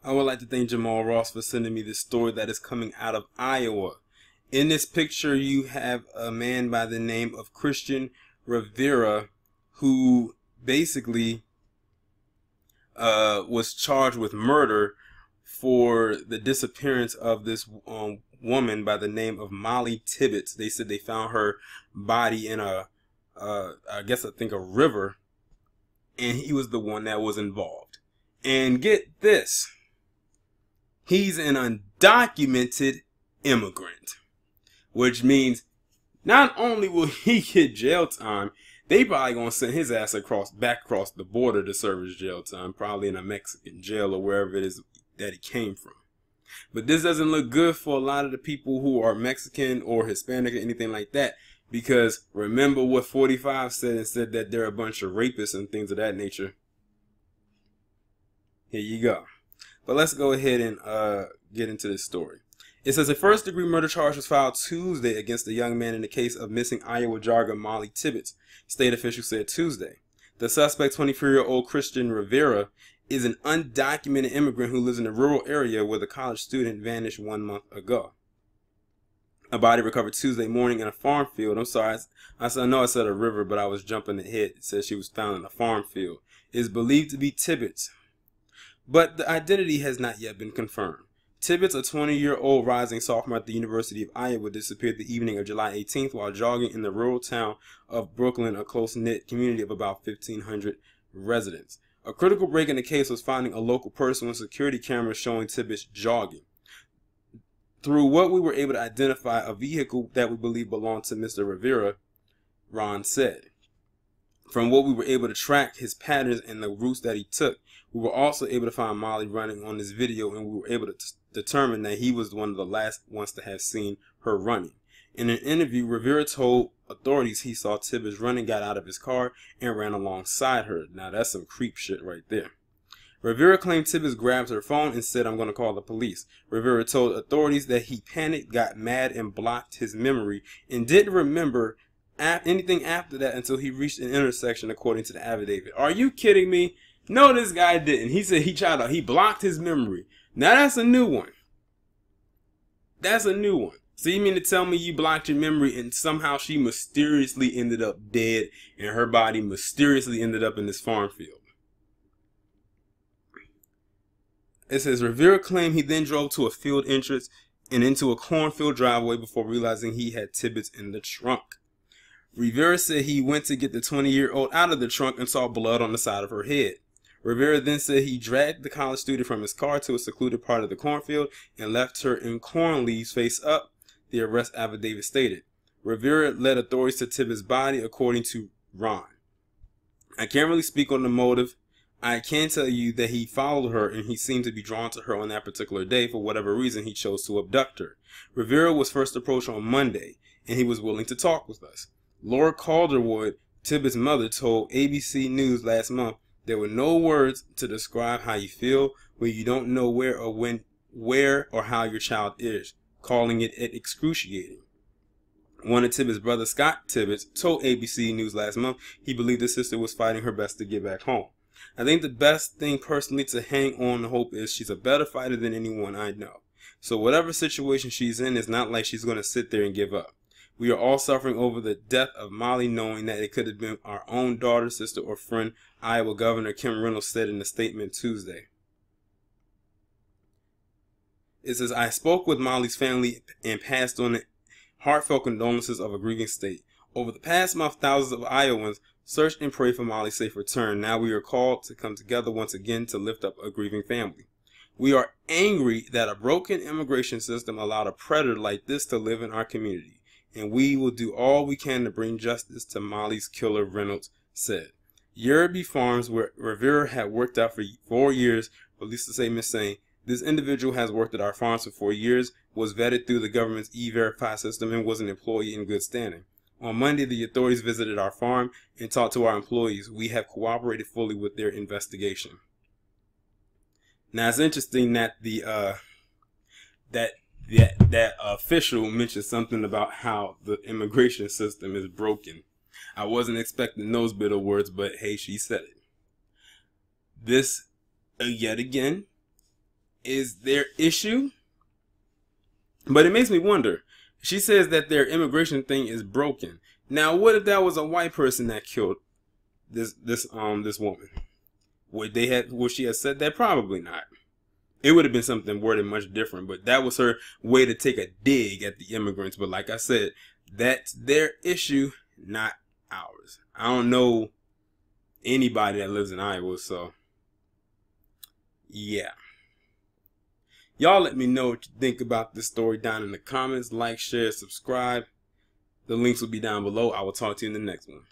I would like to thank Jamal Ross for sending me this story that is coming out of Iowa. In this picture, you have a man by the name of Christian Rivera who basically was charged with murder for the disappearance of this woman by the name of Molly Tibbetts. They said they found her body in a I think a river, and he was the one that was involved. And get this, he's an undocumented immigrant, which means not only will he get jail time, they probably gonna send his ass back across the border to serve his jail time, probably in a Mexican jail or wherever it is that he came from. But this doesn't look good for a lot of the people who are Mexican or Hispanic or anything like that, because remember what 45 said, and said that they're a bunch of rapists and things of that nature. Here you go. But let's go ahead and get into this story. It says a first-degree murder charge was filed Tuesday against a young man in the case of missing Iowa jogger Molly Tibbetts, state officials said Tuesday. The suspect, 24-year-old Christian Rivera, is an undocumented immigrant who lives in a rural area where the college student vanished 1 month ago. A body recovered Tuesday morning in a farm field. I'm sorry, I know I said a river, but I was jumping ahead. It says she was found in a farm field. It is believed to be Tibbetts, but the identity has not yet been confirmed. Tibbetts, a 20-year-old rising sophomore at the University of Iowa, disappeared the evening of July 18th while jogging in the rural town of Brooklyn, a close-knit community of about 1,500 residents. A critical break in the case was finding a local person with security cameras showing Tibbetts jogging. Through what we were able to identify a vehicle that we believe belonged to Mr. Rivera, Ron said. From what we were able to track his patterns and the routes that he took, we were also able to find Molly running on this video, and we were able to determine that he was one of the last ones to have seen her running. In an interview, Rivera told authorities he saw Tibbetts running, got out of his car, and ran alongside her. Now that's some creep shit right there. Rivera claimed Tibbetts grabbed her phone and said, "I'm going to call the police." Rivera told authorities that he panicked, got mad, and blocked his memory, and didn't remember anything after that until he reached an intersection, according to the affidavit. Are you kidding me? No, this guy didn't. He said he blocked his memory. Now that's a new one. That's a new one. So you mean to tell me you blocked your memory and somehow she mysteriously ended up dead and her body mysteriously ended up in this farm field? It says Rivera claimed he then drove to a field entrance and into a cornfield driveway before realizing he had Tibbetts in the trunk. Rivera said he went to get the 20-year-old out of the trunk and saw blood on the side of her head. Rivera then said he dragged the college student from his car to a secluded part of the cornfield and left her in corn leaves face up, the arrest affidavit stated. Rivera led authorities to Tibbetts' body, according to Ron. I can't really speak on the motive. I can tell you that he followed her and he seemed to be drawn to her on that particular day. For whatever reason, he chose to abduct her. Rivera was first approached on Monday, and he was willing to talk with us. Laura Calderwood, Tibbetts' mother, told ABC News last month, "There were no words to describe how you feel when you don't know where or how your child is," calling it excruciating. One of Tibbetts' brother, Scott Tibbetts, told ABC News last month he believed his sister was fighting her best to get back home. "I think the best thing personally to hang on to hope is she's a better fighter than anyone I know. So whatever situation she's in, it's not like she's going to sit there and give up. We are all suffering over the death of Molly, knowing that it could have been our own daughter, sister, or friend," Iowa Governor Kim Reynolds said in a statement Tuesday. It says, "I spoke with Molly's family and passed on the heartfelt condolences of a grieving state. Over the past month, thousands of Iowans searched and prayed for Molly's safe return. Now we are called to come together once again to lift up a grieving family. We are angry that a broken immigration system allowed a predator like this to live in our community, and we will do all we can to bring justice to Molly's killer," Reynolds said. Yerby Farms, where Rivera had worked out for 4 years, police to say Miss saying, "This individual has worked at our farms for 4 years, was vetted through the government's E-Verify system, and was an employee in good standing. On Monday, the authorities visited our farm and talked to our employees. We have cooperated fully with their investigation." Now it's interesting that that official mentioned something about how the immigration system is broken. I wasn't expecting those bit of words, but hey, she said it. This, yet again, is their issue. But it makes me wonder. She says that their immigration thing is broken. Now, what if that was a white person that killed this woman? Would she have said that? Probably not. It would have been something worded much different, but that was her way to take a dig at the immigrants. But like I said, that's their issue, not ours. I don't know anybody that lives in Iowa, so yeah. Y'all let me know what you think about this story down in the comments. Like, share, subscribe. The links will be down below. I will talk to you in the next one.